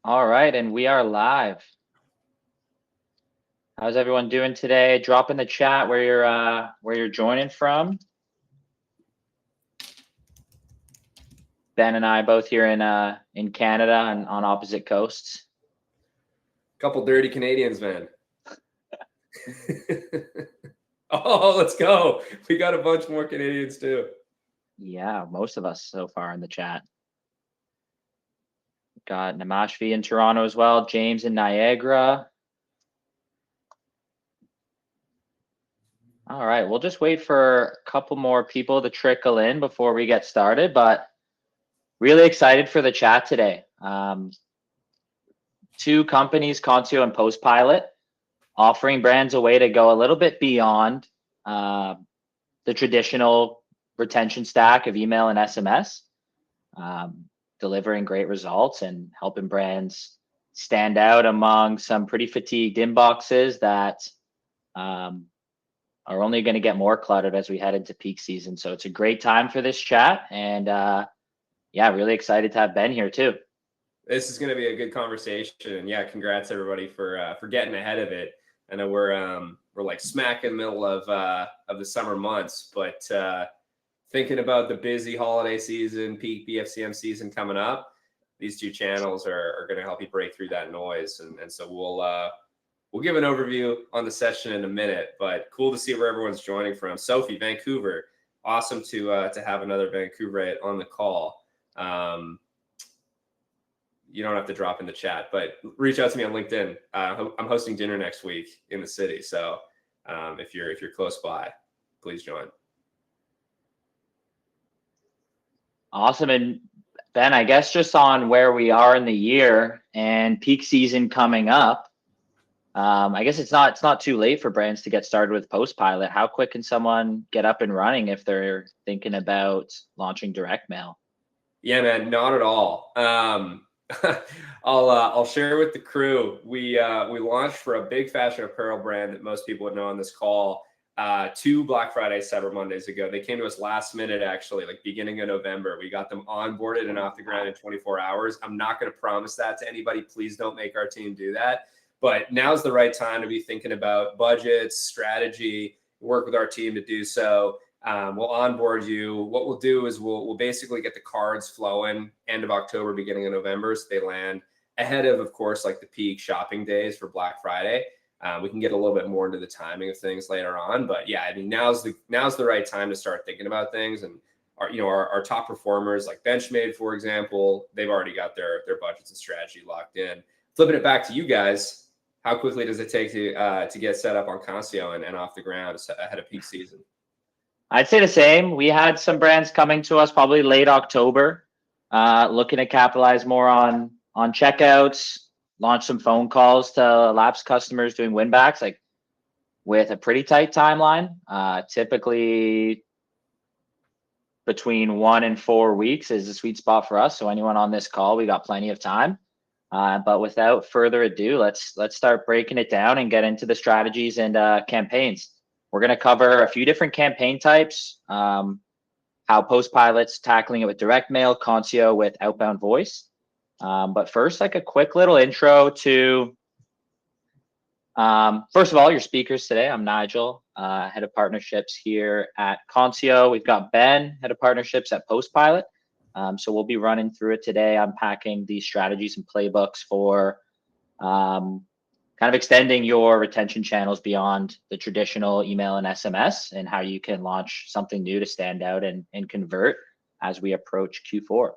All right, and we are live. How's everyone doing today? Drop in the chat where you're joining from. Ben and I both here in Canada and on opposite coasts. Couple dirty Canadians, man. Oh, let's go. We got a bunch more Canadians too. Yeah, most of us so far in the chat. Got Namashvi in Toronto as well, James in Niagara. All right, we'll just wait for a couple more people to trickle in before we get started, but really excited for the chat today. Two companies, Consio and PostPilot, offering brands a way to go a little bit beyond the traditional retention stack of email and SMS, delivering great results and helping brands stand out among some pretty fatigued inboxes that are only going to get more cluttered as we head into peak season. So it's a great time for this chat. And yeah, really excited to have Ben here too. This is going to be a good conversation. And yeah, congrats everybody for getting ahead of it. I know we're like smack in the middle of the summer months, but thinking about the busy holiday season, peak BFCM season coming up, these two channels are going to help you break through that noise. And so we'll give an overview on the session in a minute, but cool to see where everyone's joining from. Sophie, Vancouver, awesome to have another Vancouverite on the call. You don't have to drop in the chat, but reach out to me on LinkedIn. I'm hosting dinner next week in the city, so if you're close by, please join. Awesome. And Ben, I guess just on where we are in the year and peak season coming up, I guess it's not too late for brands to get started with PostPilot. How quick can someone get up and running if they're thinking about launching direct mail? Yeah, man, not at all. I'll share with the crew. We launched for a big fashion apparel brand that most people would know on this call 2 Black Friday, Cyber Mondays ago. They came to us last minute, actually, like beginning of November. We got them onboarded and off the ground in 24 hours. I'm not going to promise that to anybody. Please don't make our team do that. But now's the right time to be thinking about budgets, strategy, work with our team to do so. We'll onboard you. What we'll do is we'll basically get the cards flowing end of October, beginning of November, so they land ahead of course, like the peak shopping days for Black Friday. We can get a little bit more into the timing of things later on, but yeah, I mean, now's the right time to start thinking about things. And our top performers like Benchmade, for example, they've already got their budgets and strategy locked in. Flipping it back to you guys, how quickly does it take to get set up on Consio and off the ground ahead of peak season? I'd say the same. We had some brands coming to us probably late October, looking to capitalize more on checkouts, launch some phone calls to lapsed customers doing win-backs, like with a pretty tight timeline. Typically between 1 and 4 weeks is the sweet spot for us. So anyone on this call, we got plenty of time. But without further ado, let's start breaking it down and get into the strategies and campaigns. We're going to cover a few different campaign types, how PostPilot's tackling it with direct mail, Consio with outbound voice. But first, like a quick little intro to, first of all, your speakers today. I'm Nigel, head of partnerships here at Consio. We've got Ben, head of partnerships at PostPilot. So we'll be running through it today, unpacking these strategies and playbooks for kind of extending your retention channels beyond the traditional email and SMS, and how you can launch something new to stand out and convert as we approach Q4.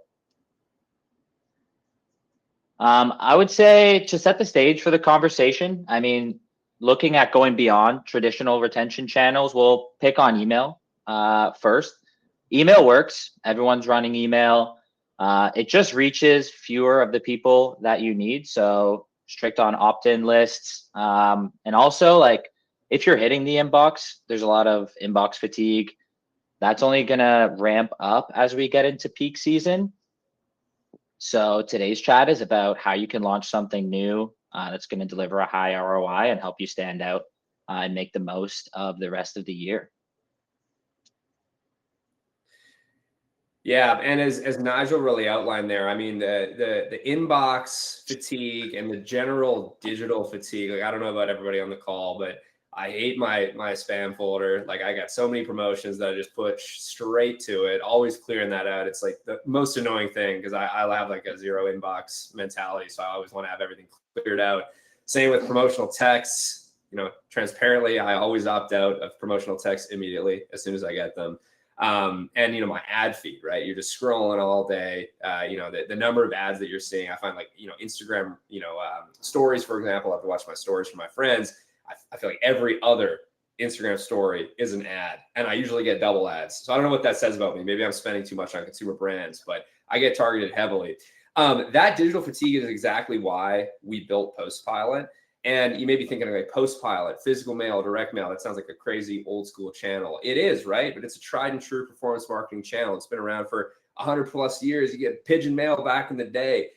I would say to set the stage for the conversation, I mean, looking at going beyond traditional retention channels, we'll pick on email first. Email works. Everyone's running email. It just reaches fewer of the people that you need. So strict on opt-in lists. And also, like, if you're hitting the inbox, there's a lot of inbox fatigue. That's only going to ramp up as we get into peak season. So today's chat is about how you can launch something new that's going to deliver a high ROI and help you stand out and make the most of the rest of the year. Yeah, and as Nigel really outlined there, I mean the inbox fatigue and the general digital fatigue. Like I don't know about everybody on the call, but I hate my spam folder. Like I got so many promotions that I just push straight to it. Always clearing that out. It's like the most annoying thing because I have like a zero inbox mentality, so I always want to have everything cleared out. Same with promotional texts. You know, transparently, I always opt out of promotional texts immediately as soon as I get them. And, you know, my ad feed, right? You're just scrolling all day. You know, the number of ads that you're seeing, I find like, you know, Instagram, you know, stories, for example, I have to watch my stories from my friends. I feel like every other Instagram story is an ad, and I usually get double ads. So I don't know what that says about me. Maybe I'm spending too much on consumer brands, but I get targeted heavily. That digital fatigue is exactly why we built PostPilot. And you may be thinking like PostPilot, physical mail, direct mail. That sounds like a crazy old school channel. It is, right? But it's a tried and true performance marketing channel. It's been around for 100+ years. You get pigeon mail back in the day.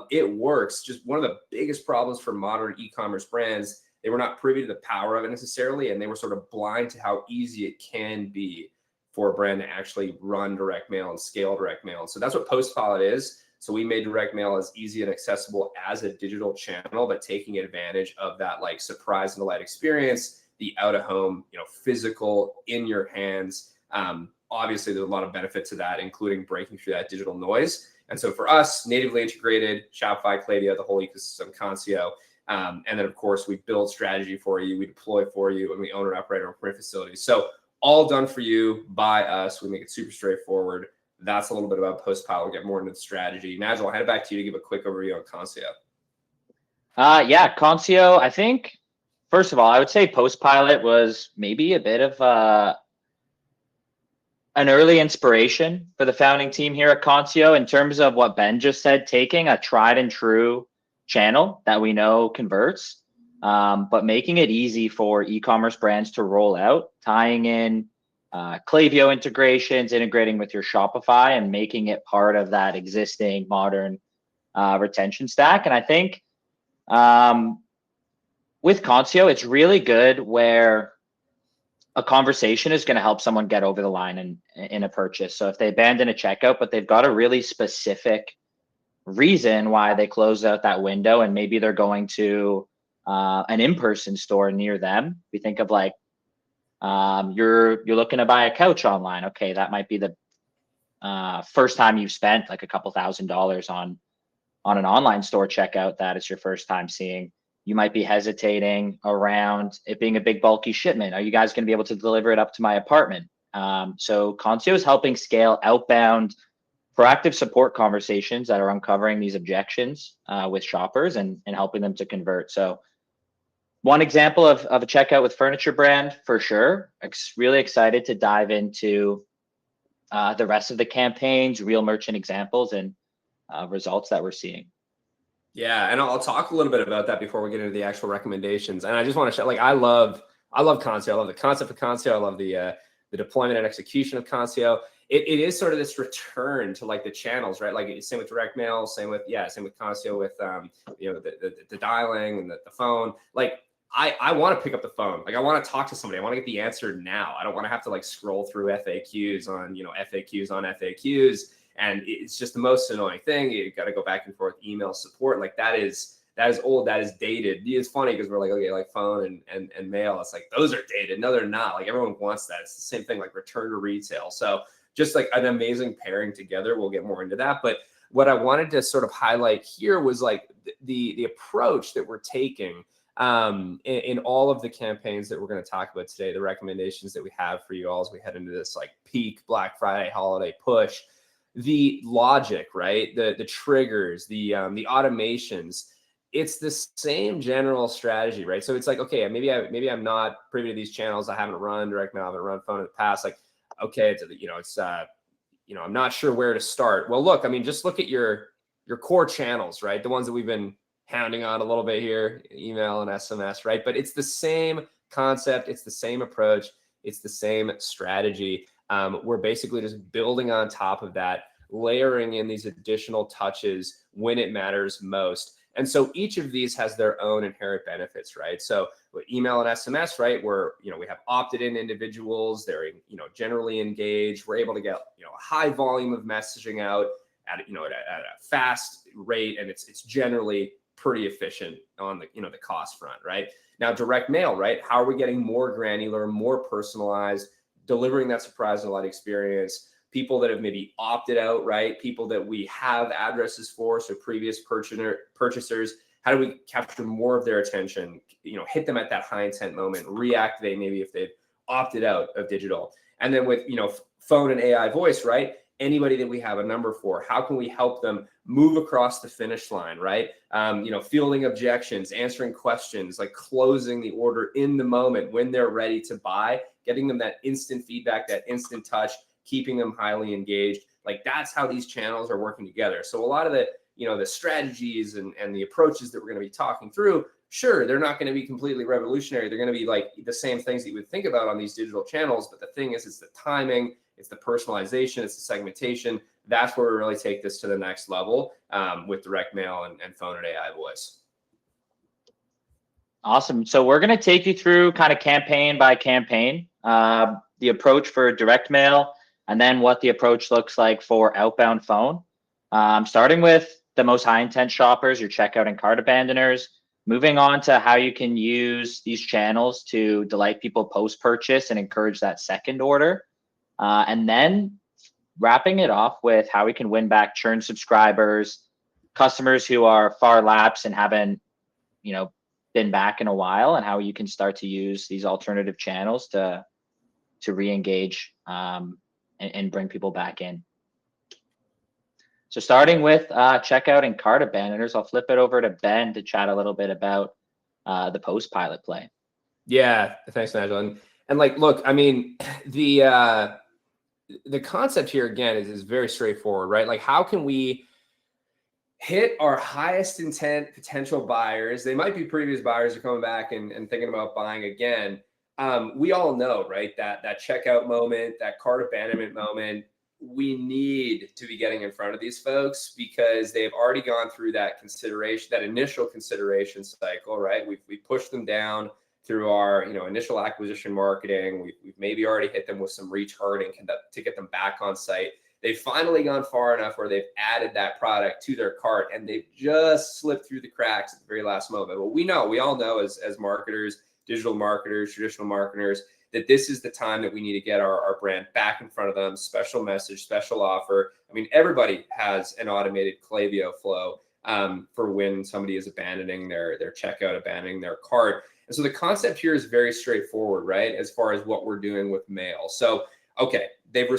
It works. Just one of the biggest problems for modern e-commerce brands, they were not privy to the power of it necessarily, and they were sort of blind to how easy it can be for a brand to actually run direct mail and scale direct mail. And so that's what PostPilot is. So we made direct mail as easy and accessible as a digital channel, but taking advantage of that like surprise and delight experience, the out of home, you know, physical in your hands. Obviously, there's a lot of benefit to that, including breaking through that digital noise. And so for us, natively integrated, Shopify, Klaviyo, the whole ecosystem, Consio. And then, of course, we build strategy for you, we deploy for you, and we own and operate our print facilities. So all done for you by us. We make it super straightforward. That's a little bit about PostPilot. We'll get more into the strategy. Nigel, I'll hand it back to you to give a quick overview on Consio. Yeah, Consio, I think, first of all, I would say PostPilot was maybe a bit of an early inspiration for the founding team here at Consio in terms of what Ben just said, taking a tried and true channel that we know converts, but making it easy for e-commerce brands to roll out, tying in Klaviyo integrations, integrating with your Shopify, and making it part of that existing modern retention stack. And I think with Consio, it's really good where a conversation is going to help someone get over the line in a purchase. So if they abandon a checkout, but they've got a really specific reason why they closed out that window, and maybe they're going to an in-person store near them. We think of like you're looking to buy a couch online. Okay, that might be the first time you've spent like a couple $1,000s on an online store checkout. That is your first time seeing. You might be hesitating around it being a big bulky shipment. Are you guys going to be able to deliver it up to my apartment? So Consio is helping scale outbound proactive support conversations that are uncovering these objections with shoppers and helping them to convert. So one example of a checkout with furniture brand for sure. Really excited to dive into the rest of the campaigns, real merchant examples, and results that we're seeing. Yeah, and I'll talk a little bit about that before we get into the actual recommendations. And I just want to show, like, I love Consio. I love the concept of Consio. I love the deployment and execution of Consio. It is sort of this return to like the channels, right? Like same with direct mail, same with Consio with you know, the dialing and the phone. Like I want to pick up the phone. Like I want to talk to somebody. I want to get the answer now. I don't want to have to like scroll through FAQs on, you know, FAQs on FAQs. And it's just the most annoying thing. You got to go back and forth email support. Like that is old. That is dated. It's funny because we're like, okay, like phone and mail. It's like, those are dated. No, they're not. Like everyone wants that. It's the same thing, like return to retail. So just like an amazing pairing together. We'll get more into that. But what I wanted to sort of highlight here was like the approach that we're taking in all of the campaigns that we're going to talk about today, the recommendations that we have for you all as we head into this like peak Black Friday holiday push. The logic, right? The triggers, the automations, it's the same general strategy, right? So it's like, okay, maybe I'm not privy to these channels. I haven't run direct mail, I haven't run phone in the past. Like, okay, I'm not sure where to start. Well, look, I mean, just look at your core channels, right? The ones that we've been hounding on a little bit here, email and SMS, right? But it's the same concept, it's the same approach, it's the same strategy. We're basically just building on top of that, layering in these additional touches when it matters most. And so each of these has their own inherent benefits, right? So with email and SMS, right, where, we have opted in individuals, they're, generally engaged. We're able to get, a high volume of messaging out at a fast rate, and it's generally pretty efficient on the, the cost front, right? Now, direct mail, right? How are we getting more granular, more personalized, delivering that surprise and delight experience? People that have maybe opted out, right? People that we have addresses for, so previous purchasers. How do we capture more of their attention? Hit them at that high intent moment, reactivate maybe if they've opted out of digital. And then with phone and AI voice, right? Anybody that we have a number for, how can we help them move across the finish line, right? Fielding objections, answering questions, like closing the order in the moment when they're ready to buy, getting them that instant feedback, that instant touch, keeping them highly engaged. Like that's how these channels are working together. So a lot of the, the strategies and the approaches that we're going to be talking through, sure, they're not going to be completely revolutionary. They're going to be like the same things that you would think about on these digital channels. But the thing is, it's the timing, it's the personalization, it's the segmentation. That's where we really take this to the next level with direct mail and phone and AI voice. Awesome. So we're going to take you through kind of campaign by campaign, the approach for direct mail, and then what the approach looks like for outbound phone. Starting with the most high intent shoppers, your checkout and cart abandoners, moving on to how you can use these channels to delight people post purchase and encourage that second order. And then wrapping it off with how we can win back churn subscribers, customers who are far lapsed and haven't, been back in a while, and how you can start to use these alternative channels to re-engage and bring people back in. So starting with checkout and cart abandoners, I'll flip it over to Ben to chat a little bit about the PostPilot play. Yeah, thanks, Nigel. And like, look, I mean, the concept here again is very straightforward, right? Like, how can we hit our highest intent potential buyers? They might be previous buyers who are coming back and thinking about buying again. We all know, right, that checkout moment, that cart abandonment moment, we need to be getting in front of these folks because they've already gone through that consideration, that initial consideration cycle, right? We've pushed them down through our initial acquisition marketing. We've maybe already hit them with some retargeting to get them back on site. They've finally gone far enough where they've added that product to their cart and they've just slipped through the cracks at the very last moment. Well, we all know as marketers, digital marketers, traditional marketers, that this is the time that we need to get our brand back in front of them. Special message, special offer. I mean, everybody has an automated Klaviyo flow for when somebody is abandoning their checkout, abandoning their cart. And so the concept here is very straightforward, right? As far as what we're doing with mail. So, okay, they've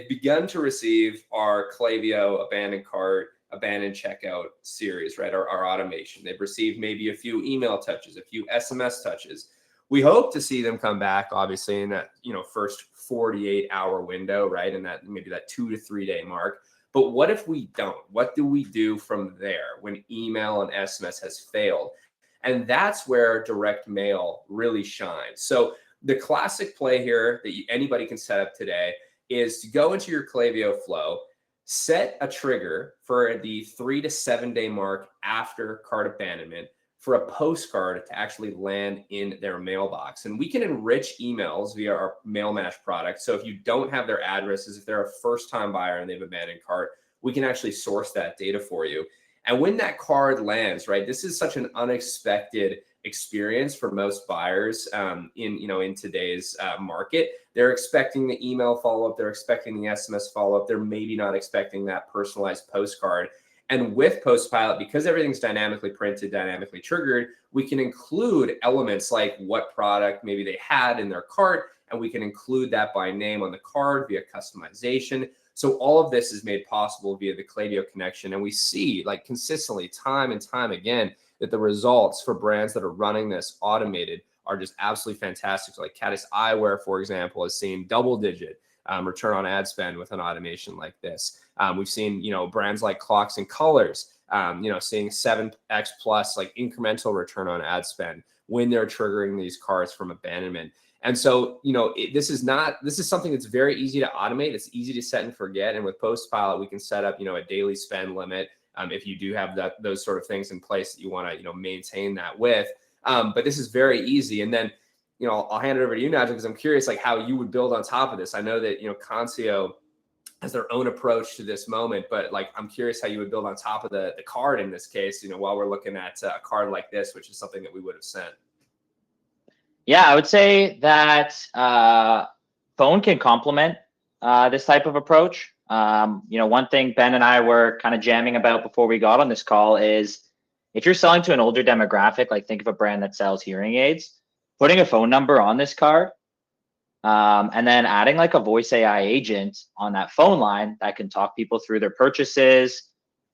begun to receive our Klaviyo abandoned cart, abandoned checkout series, right? Our automation. They've received maybe a few email touches, a few SMS touches. We hope to see them come back, obviously, in that first 48-hour window, right? And that maybe that 2 to 3 day mark. But what if we don't? What do we do from there when email and SMS has failed? And that's where direct mail really shines. So the classic play here that anybody can set up today is to go into your Klaviyo flow, set a trigger for the 3 to 7 day mark after cart abandonment for a postcard to actually land in their mailbox. And we can enrich emails via our Mail Match product. So if you don't have their addresses, if they're a first-time buyer and they've abandoned cart, we can actually source that data for you. And when that card lands, right, this is such an unexpected experience for most buyers in today's market. They're expecting the email follow-up, they're expecting the SMS follow-up, they're maybe not expecting that personalized postcard. And with PostPilot, because everything's dynamically printed, dynamically triggered, we can include elements like what product maybe they had in their cart, and we can include that by name on the card via customization. So all of this is made possible via the Klaviyo connection. And we see like consistently time and time again that the results for brands that are running this automated are just absolutely fantastic. So like Caddis Eyewear, for example, has seen double-digit return on ad spend with an automation like this. We've seen, brands like Clocks and Colors, seeing 7x plus like incremental return on ad spend when they're triggering these cards from abandonment. And so, this is something that's very easy to automate. It's easy to set and forget. And with PostPilot, we can set up, a daily spend limit if you do have those sort of things in place that you want to, maintain that with. But this is very easy. And then, I'll hand it over to you, Nigel, because I'm curious, like, how you would build on top of this. I know that, Consio has their own approach to this moment, but like, I'm curious how you would build on top of the card in this case, while we're looking at a card like this, which is something that we would have sent. Yeah, I would say that phone can complement this type of approach. One thing Ben and I were kind of jamming about before we got on this call is if you're selling to an older demographic, like think of a brand that sells hearing aids, putting a phone number on this card, and then adding like a voice AI agent on that phone line that can talk people through their purchases,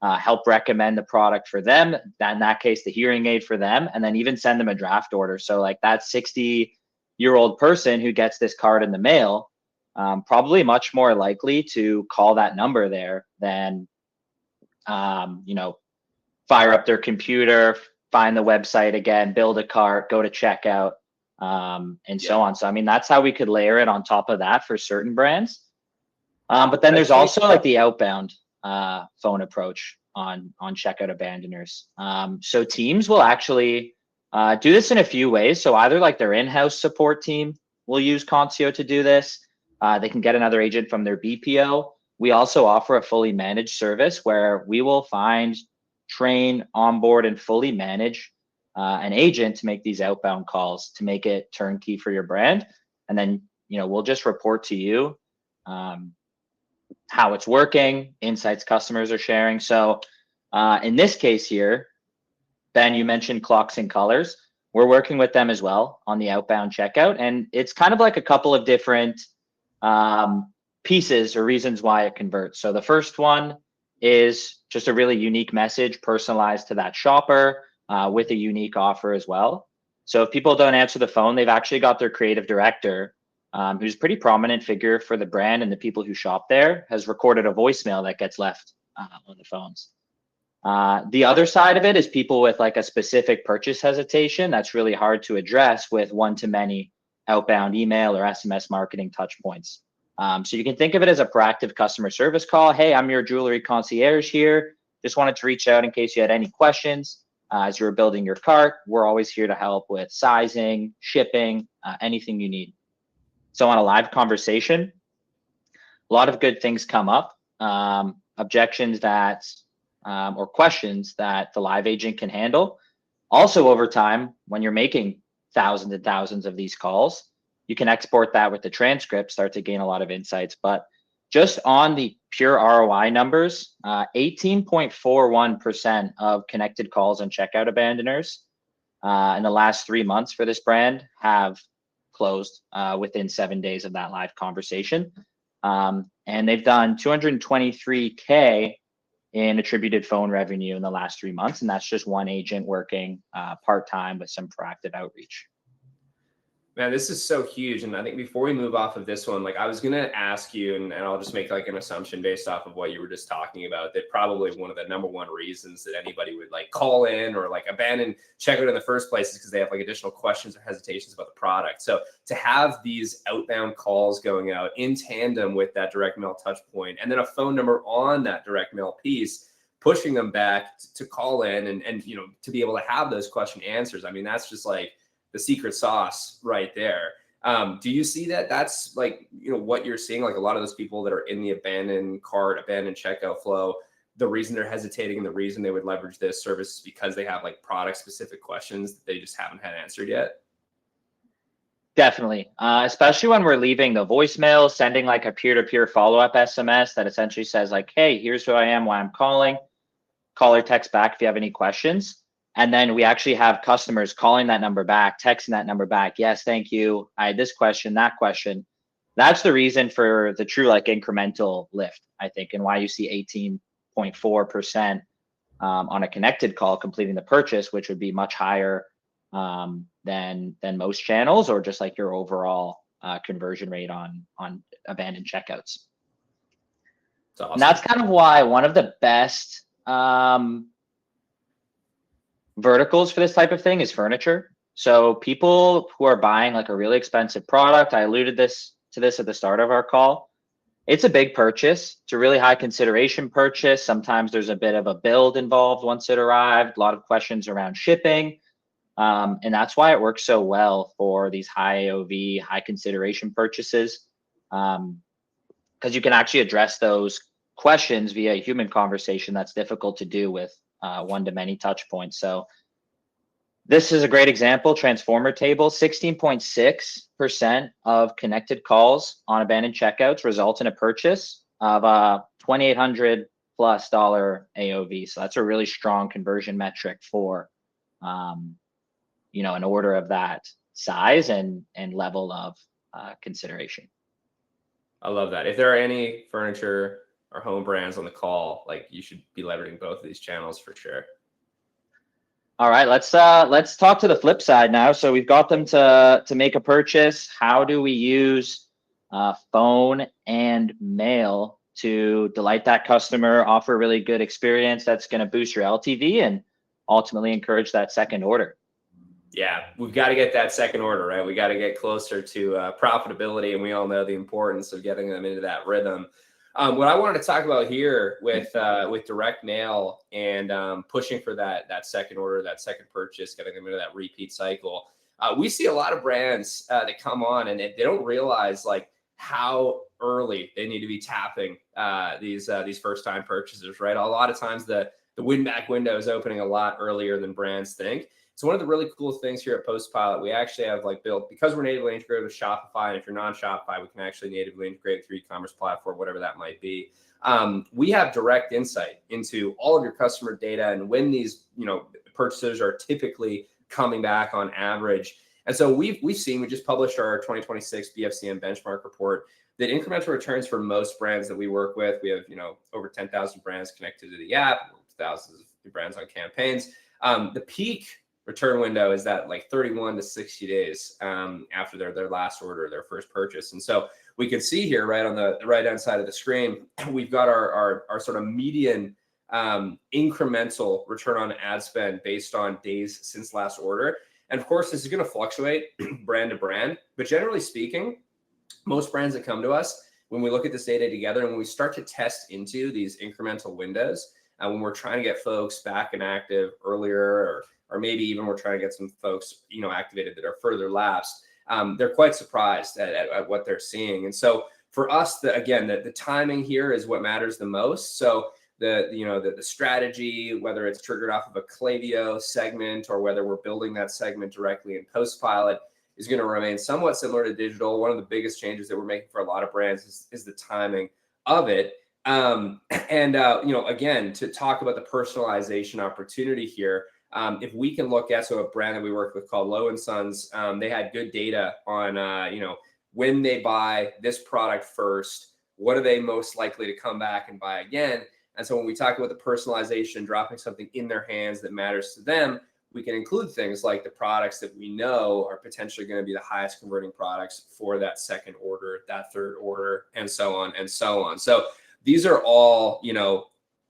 help recommend the product for them, that in that case, the hearing aid for them, and then even send them a draft order. So like that 60-year-old person who gets this card in the mail, probably much more likely to call that number there than, fire up their computer, find the website again, build a cart, go to checkout, and so on. So, I mean, that's how we could layer it on top of that for certain brands. But then there's also like the outbound phone approach on checkout abandoners. So teams will actually do this in a few ways. So either like their in-house support team will use Consio to do this. They can get another agent from their BPO. We also offer a fully managed service where we will find, train, onboard, and fully manage an agent to make these outbound calls to make it turnkey for your brand. And then, we'll just report to you how it's working, insights customers are sharing. So in this case here, Ben, you mentioned Clocks and Colors. We're working with them as well on the outbound checkout. And it's kind of like a couple of different pieces or reasons why it converts. So the first one is just a really unique message personalized to that shopper with a unique offer as well. So if people don't answer the phone, they've actually got their creative director, who's a pretty prominent figure for the brand and the people who shop there, has recorded a voicemail that gets left on the phones. The other side of it is people with like a specific purchase hesitation that's really hard to address with one-to-many outbound email or SMS marketing touch points. So you can think of it as a proactive customer service call. Hey, I'm your jewelry concierge here. Just wanted to reach out in case you had any questions as you were building your cart. We're always here to help with sizing, shipping, anything you need. So on a live conversation, a lot of good things come up, objections that or questions that the live agent can handle. Also over time, when you're making thousands and thousands of these calls, you can export that with the transcript, start to gain a lot of insights. But just on the pure ROI numbers, 18.41% of connected calls and checkout abandoners in the last 3 months for this brand have closed within 7 days of that live conversation. And they've done 223K in attributed phone revenue in the last 3 months. And that's just one agent working part-time with some proactive outreach. Man, this is so huge. And I think before we move off of this one, like I was going to ask you, and I'll just make like an assumption based off of what you were just talking about, that probably one of the number one reasons that anybody would like call in or like abandon checkout in the first place is because they have like additional questions or hesitations about the product. So to have these outbound calls going out in tandem with that direct mail touch point, and then a phone number on that direct mail piece, pushing them back to call in and to be able to have those question answers. I mean, that's just like the secret sauce right there. Do you see that that's like, what you're seeing, like a lot of those people that are in the abandoned cart, abandoned checkout flow, the reason they're hesitating and the reason they would leverage this service is because they have like product specific questions that they just haven't had answered yet? Definitely. Especially when we're leaving the voicemail, sending like a peer-to-peer follow-up SMS that essentially says like, hey, here's who I am, why I'm calling. Call or text back if you have any questions. And then we actually have customers calling that number back, texting that number back. Yes, thank you. I had this question, that question. That's the reason for the true like incremental lift, I think, and why you see 18.4% on a connected call completing the purchase, which would be much higher than most channels, or just like your overall conversion rate on abandoned checkouts. That's awesome. And that's kind of why one of the best verticals for this type of thing is furniture. So people who are buying like a really expensive product, I alluded to this at the start of our call. It's a big purchase. It's a really high consideration purchase. Sometimes there's a bit of a build involved once it arrived, a lot of questions around shipping. And that's why it works so well for these high AOV, high consideration purchases, because you can actually address those questions via a human conversation that's difficult to do with one-to-many touch points. So this is a great example. Transformer table, 16.6% of connected calls on abandoned checkouts result in a purchase of $2,800 plus AOV. So that's a really strong conversion metric for, an order of that size and level of consideration. I love that. If there are any furniture or home brands on the call, like, you should be leveraging both of these channels for sure. All right, let's talk to the flip side now. So we've got them to make a purchase. How do we use phone and mail to delight that customer, offer a really good experience that's going to boost your LTV and ultimately encourage that second order? Yeah, we've got to get that second order, right? We got to get closer to profitability, and we all know the importance of getting them into that rhythm. What I wanted to talk about here with direct mail and pushing for that second order, that second purchase, getting them into that repeat cycle. We see a lot of brands that come on and they don't realize like how early they need to be tapping these first time purchasers, right? A lot of times the win back window is opening a lot earlier than brands think. So one of the really cool things here at PostPilot, we actually have built, because we're natively integrated with Shopify, and if you're non-Shopify, we can actually natively integrate through e-commerce platform, whatever that might be. We have direct insight into all of your customer data and when these purchases are typically coming back on average. And so we just published our 2026 BFCM benchmark report that incremental returns for most brands that we work with. We have over 10,000 brands connected to the app, thousands of brands on campaigns. The peak return window is that 31 to 60 days after their last order, their first purchase. And so we can see here right on the right hand side of the screen, we've got our sort of median incremental return on ad spend based on days since last order. And of course, this is going to fluctuate brand to brand, but generally speaking, most brands that come to us, when we look at this data together and when we start to test into these incremental windows, when we're trying to get folks back and active earlier, or maybe even we're trying to get some folks, activated that are further lapsed, they're quite surprised at what they're seeing. And so for us, the timing here is what matters the most. So the strategy, whether it's triggered off of a Klaviyo segment or whether we're building that segment directly in PostPilot, is going to remain somewhat similar to digital. One of the biggest changes that we're making for a lot of brands is the timing of it. Again, to talk about the personalization opportunity here, if we can look at, so a brand that we work with called Low & Sons, they had good data on, when they buy this product first, what are they most likely to come back and buy again? And so when we talk about the personalization, dropping something in their hands that matters to them, we can include things like the products that we know are potentially going to be the highest converting products for that second order, that third order, and so on and so on. So these are all,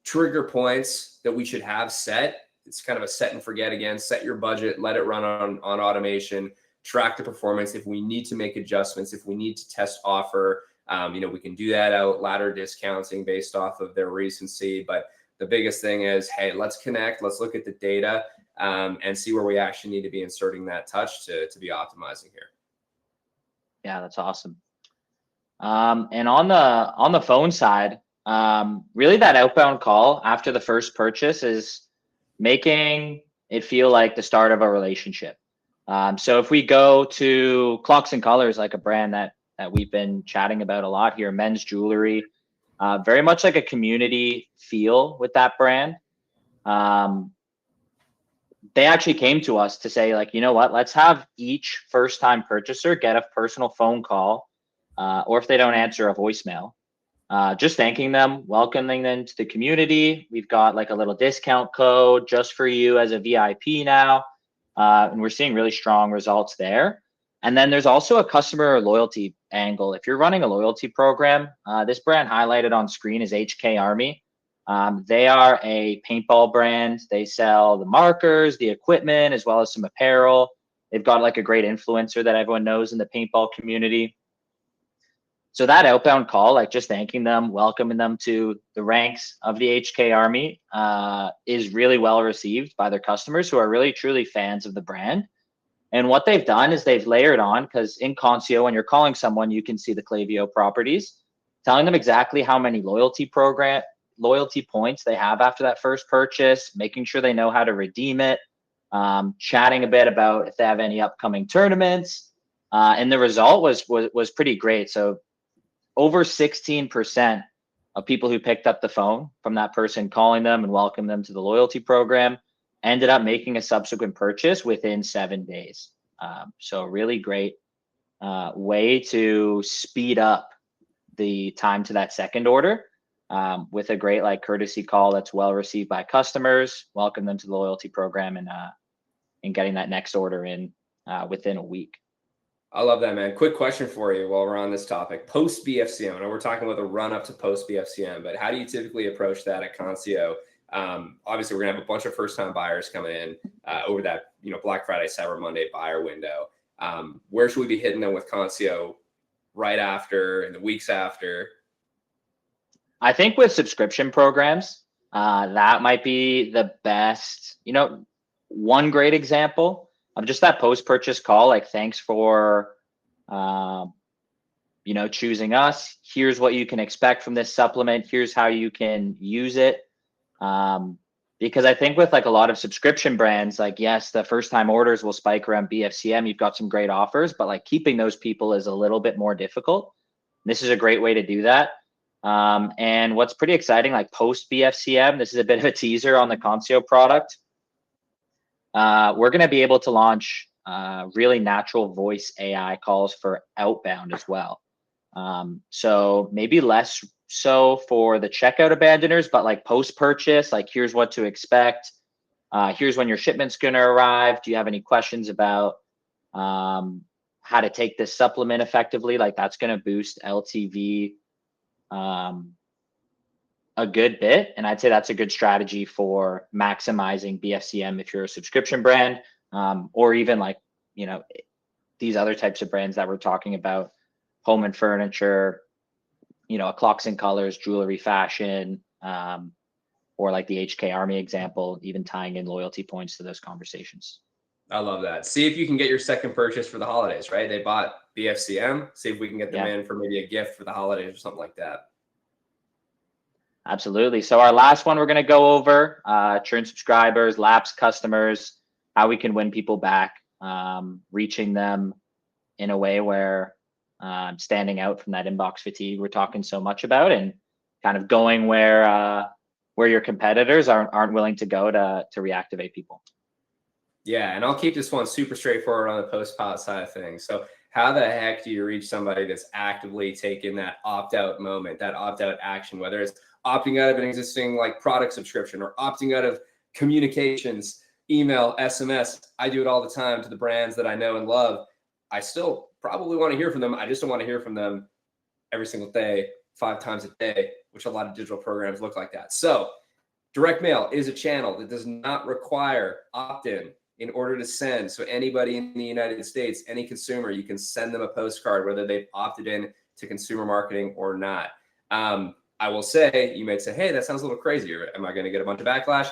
trigger points that we should have set. It's kind of a set and forget again, set your budget, let it run on automation, track the performance. If we need to make adjustments, if we need to test offer, we can do that out, ladder discounting based off of their recency. But the biggest thing is, hey, let's connect, let's look at the data and see where we actually need to be inserting that touch to be optimizing here. Yeah, that's awesome. And on the phone side, really that outbound call after the first purchase is making it feel like the start of a relationship. So if we go to Clocks and Colors, like a brand that we've been chatting about a lot here, men's jewelry, very much like a community feel with that brand. They actually came to us to say, like, you know what, let's have each first time purchaser get a personal phone call, or if they don't answer, a voicemail, just thanking them, welcoming them to the community. We've got like a little discount code just for you as a VIP now. And we're seeing really strong results there. And then there's also a customer loyalty angle. If you're running a loyalty program, this brand highlighted on screen is HK Army. They are a paintball brand. They sell the markers, the equipment, as well as some apparel. They've got like a great influencer that everyone knows in the paintball community. So that outbound call, like just thanking them, welcoming them to the ranks of the HK Army, is really well received by their customers who are really truly fans of the brand. And what they've done is they've layered on, because in Consio, when you're calling someone, you can see the Klaviyo properties, telling them exactly how many loyalty points they have after that first purchase, making sure they know how to redeem it, chatting a bit about if they have any upcoming tournaments. And the result was pretty great. So over 16% of people who picked up the phone from that person calling them and welcome them to the loyalty program ended up making a subsequent purchase within 7 days. So really great way to speed up the time to that second order, with a great like courtesy call that's well received by customers, welcome them to the loyalty program, and getting that next order in within a week. I love that, man. Quick question for you while we're on this topic. Post BFCM, I know we're talking about the run up to post BFCM, but how do you typically approach that at Consio? Obviously, we're gonna have a bunch of first time buyers coming in over that Black Friday, Cyber Monday buyer window. Where should we be hitting them with Consio right after and the weeks after? I think with subscription programs, that might be the best. One great example of just that post-purchase call, like thanks for choosing us. Here's what you can expect from this supplement. Here's how you can use it. Because I think with like a lot of subscription brands, like yes, the first time orders will spike around BFCM. You've got some great offers, but like keeping those people is a little bit more difficult. This is a great way to do that. And what's pretty exciting, like post BFCM, this is a bit of a teaser on the Consio product. We're going to be able to launch really natural voice AI calls for outbound as well. So maybe less so for the checkout abandoners, but like post purchase, like here's what to expect. Here's when your shipment's going to arrive. Do you have any questions about how to take this supplement effectively? Like that's going to boost LTV a good bit. And I'd say that's a good strategy for maximizing BFCM if you're a subscription brand, or even like, these other types of brands that we're talking about, home and furniture, clocks and colors, jewelry, fashion, or like the HK Army example, even tying in loyalty points to those conversations. I love that. See if you can get your second purchase for the holidays, right? They bought BFCM. See if we can get them in for maybe a gift for the holidays or something like that. Absolutely. So our last one we're going to go over, churn subscribers, lapsed customers, how we can win people back, reaching them in a way where standing out from that inbox fatigue we're talking so much about, and kind of going where your competitors aren't willing to go to reactivate people. Yeah, and I'll keep this one super straightforward on the PostPilot side of things. So how the heck do you reach somebody that's actively taking that opt-out moment, that opt-out action, whether it's opting out of an existing like product subscription or opting out of communications, email, SMS. I do it all the time to the brands that I know and love. I still probably want to hear from them. I just don't want to hear from them every single day, 5 times a day, which a lot of digital programs look like that. So direct mail is a channel that does not require opt-in in order to send. So anybody in the United States, any consumer, you can send them a postcard, whether they've opted in to consumer marketing or not. I will say, you might say, hey, that sounds a little crazy. Or am I going to get a bunch of backlash?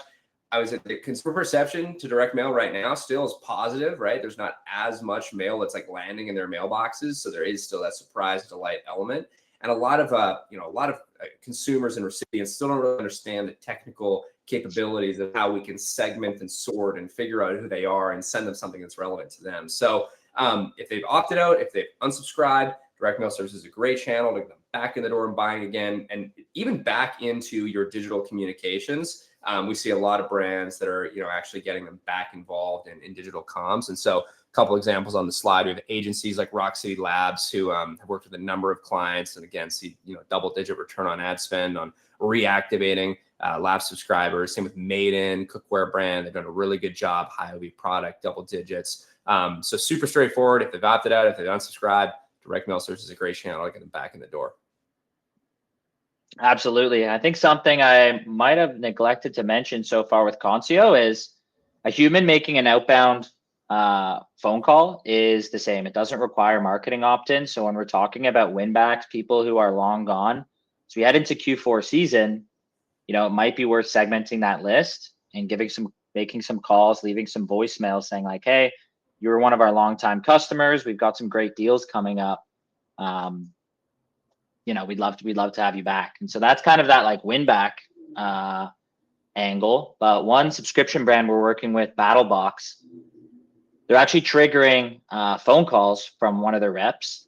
I was at the consumer perception to direct mail right now still is positive, right? There's not as much mail that's like landing in their mailboxes. So there is still that surprise delight element. And a lot of consumers and recipients still don't really understand the technical capabilities of how we can segment and sort and figure out who they are and send them something that's relevant to them. So if they've opted out, if they've unsubscribed, direct mail service is a great channel to get them back in the door and buying again, and even back into your digital communications. We see a lot of brands that are, actually getting them back involved in digital comms. And so a couple examples on the slide, we have agencies like Rock City Labs who have worked with a number of clients and again, see, double-digit return on ad spend on reactivating lapsed subscribers. Same with Maiden, cookware brand. They've done a really good job, high OV product, double digits. So super straightforward. If they've opted out, if they've unsubscribed, direct mail service is a great channel to get them back in the door. Absolutely. I think something I might have neglected to mention so far with Consio is a human making an outbound phone call is the same. It doesn't require marketing opt-in. So when we're talking about win backs, people who are long gone, so we head into Q4 season, it might be worth segmenting that list and making some calls, leaving some voicemails saying like, hey, you were one of our longtime customers. We've got some great deals coming up. We'd love to have you back. And so that's kind of that like win back angle. But one subscription brand we're working with, BattlBox, they're actually triggering phone calls from one of their reps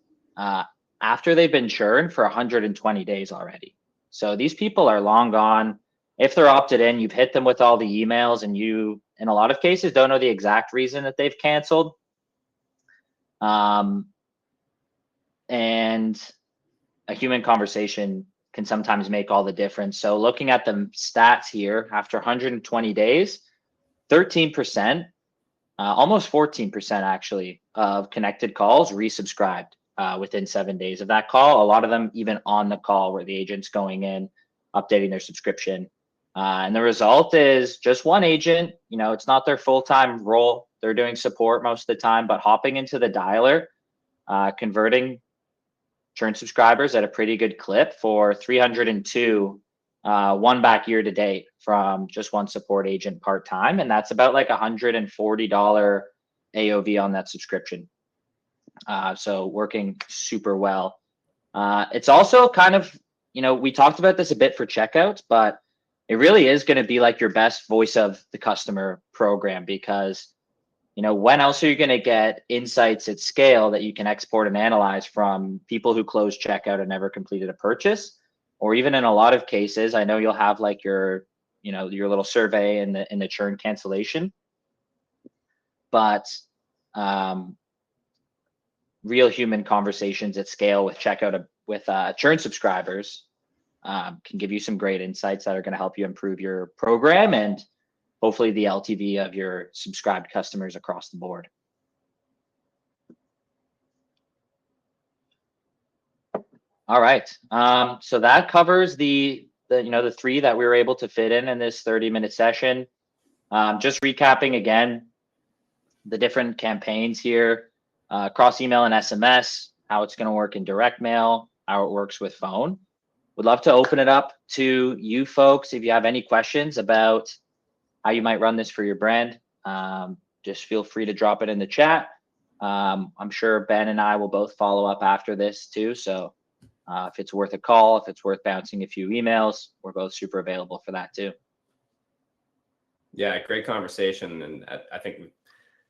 after they've been churned for 120 days already. So these people are long gone. If they're opted in, you've hit them with all the emails, and you, in a lot of cases, don't know the exact reason that they've canceled. And a human conversation can sometimes make all the difference. So looking at the stats here, after 120 days, 13%, almost 14% actually, of connected calls resubscribed within 7 days of that call. A lot of them even on the call where the agent's going in, updating their subscription. And the result is just one agent, it's not their full-time role. They're doing support most of the time, but hopping into the dialer, converting churn subscribers at a pretty good clip for 302 one back year to date from just one support agent part-time. And that's about like $140 AOV on that subscription. So working super well. It's also kind of, we talked about this a bit for checkouts, but it really is going to be like your best voice of the customer program, because when else are you going to get insights at scale that you can export and analyze from people who close checkout and never completed a purchase? Or even in a lot of cases, I know you'll have like your little survey in the churn cancellation, but real human conversations at scale with checkout with churn subscribers can give you some great insights that are going to help you improve your program and hopefully the LTV of your subscribed customers across the board. All right. So that covers the three that we were able to fit in this 30-minute session. Just recapping again, the different campaigns here, cross email and SMS, how it's going to work in direct mail, how it works with phone. Would love to open it up to you folks. If you have any questions about how you might run this for your brand, just feel free to drop it in the chat. I'm sure Ben and I will both follow up after this too. So if it's worth a call, if it's worth bouncing a few emails, we're both super available for that too. Yeah, great conversation. And I think we've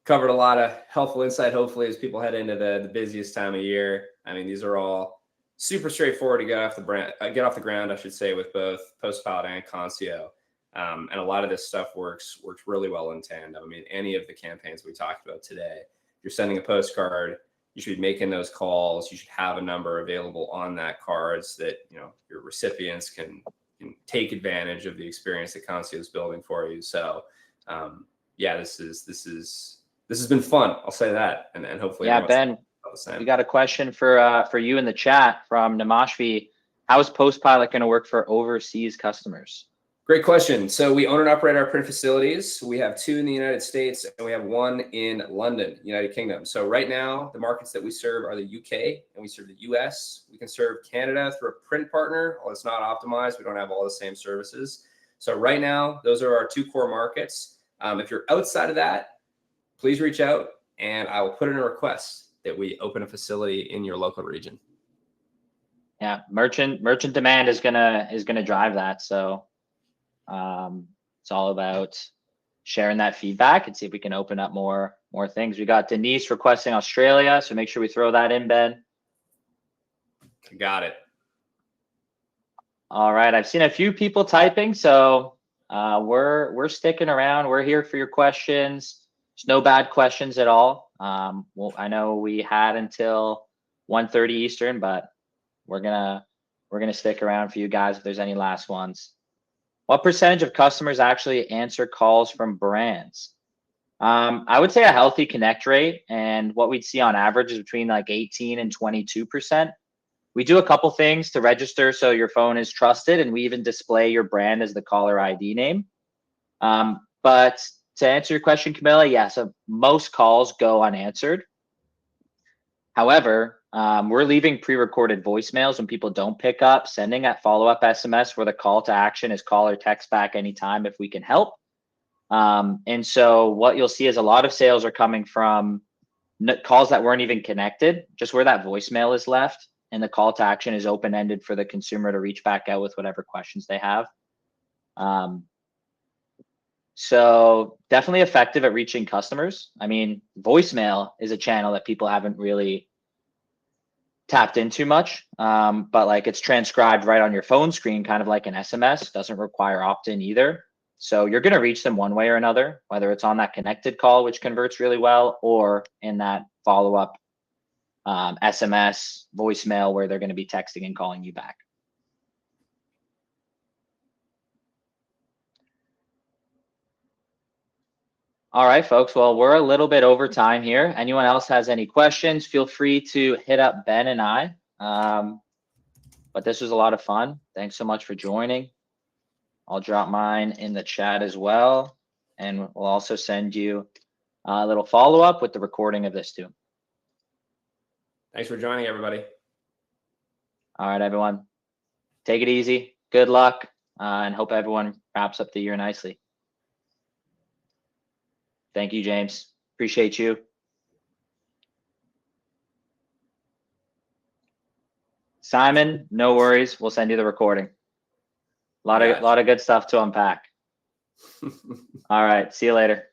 covered a lot of helpful insight, hopefully, as people head into the busiest time of year. I mean, these are all super straightforward to get off the ground, I should say, with both PostPilot and Consio. And a lot of this stuff works really well in tandem. I mean, any of the campaigns we talked about today, you're sending a postcard, you should be making those calls. You should have a number available on that card so that your recipients can take advantage of the experience that Consio is building for you. So yeah, this has been fun. I'll say that, and hopefully, yeah, Ben, we got a question for you in the chat from Namashvi. How is PostPilot going to work for overseas customers? Great question. So we own and operate our print facilities. We have 2 in the United States and we have 1 in London, United Kingdom. So right now, the markets that we serve are the UK and we serve the US. We can serve Canada through a print partner. Well, it's not optimized. We don't have all the same services. So right now, those are our 2 core markets. If you're outside of that, please reach out and I will put in a request that we open a facility in your local region. Yeah, merchant demand is gonna drive that. So it's all about sharing that feedback and see if we can open up more things. We got Denise requesting Australia, so make sure we throw that in, Ben. Got it. All right, I've seen a few people typing, so we're sticking around. We're here for your questions. There's no bad questions at all. Well, I know we had until 1:30 Eastern, but we're gonna stick around for you guys if there's any last ones. What percentage of customers actually answer calls from brands? I would say a healthy connect rate, and what we'd see on average is between like 18 and 22%. We do a couple things to register so your phone is trusted, and we even display your brand as the caller ID name. But to answer your question, Camilla, yes, most calls go unanswered. However, we're leaving pre-recorded voicemails when people don't pick up, sending that follow-up SMS where the call to action is call or text back anytime if we can help. And so what you'll see is a lot of sales are coming from calls that weren't even connected, just where that voicemail is left, and the call to action is open-ended for the consumer to reach back out with whatever questions they have. So definitely effective at reaching customers. I mean, voicemail is a channel that people haven't really tapped into much, but like it's transcribed right on your phone screen, kind of like an SMS, doesn't require opt-in either. So you're going to reach them one way or another, whether it's on that connected call, which converts really well, or in that follow-up SMS voicemail where they're going to be texting and calling you back. All right, folks. Well, we're a little bit over time here. Anyone else has any questions, feel free to hit up Ben and I. But this was a lot of fun. Thanks so much for joining. I'll drop mine in the chat as well. And we'll also send you a little follow-up with the recording of this too. Thanks for joining, everybody. All right, everyone. Take it easy. Good luck. And hope everyone wraps up the year nicely. Thank you, James. Appreciate you. Simon, no worries. We'll send you the recording. A lot of good stuff to unpack. All right. See you later.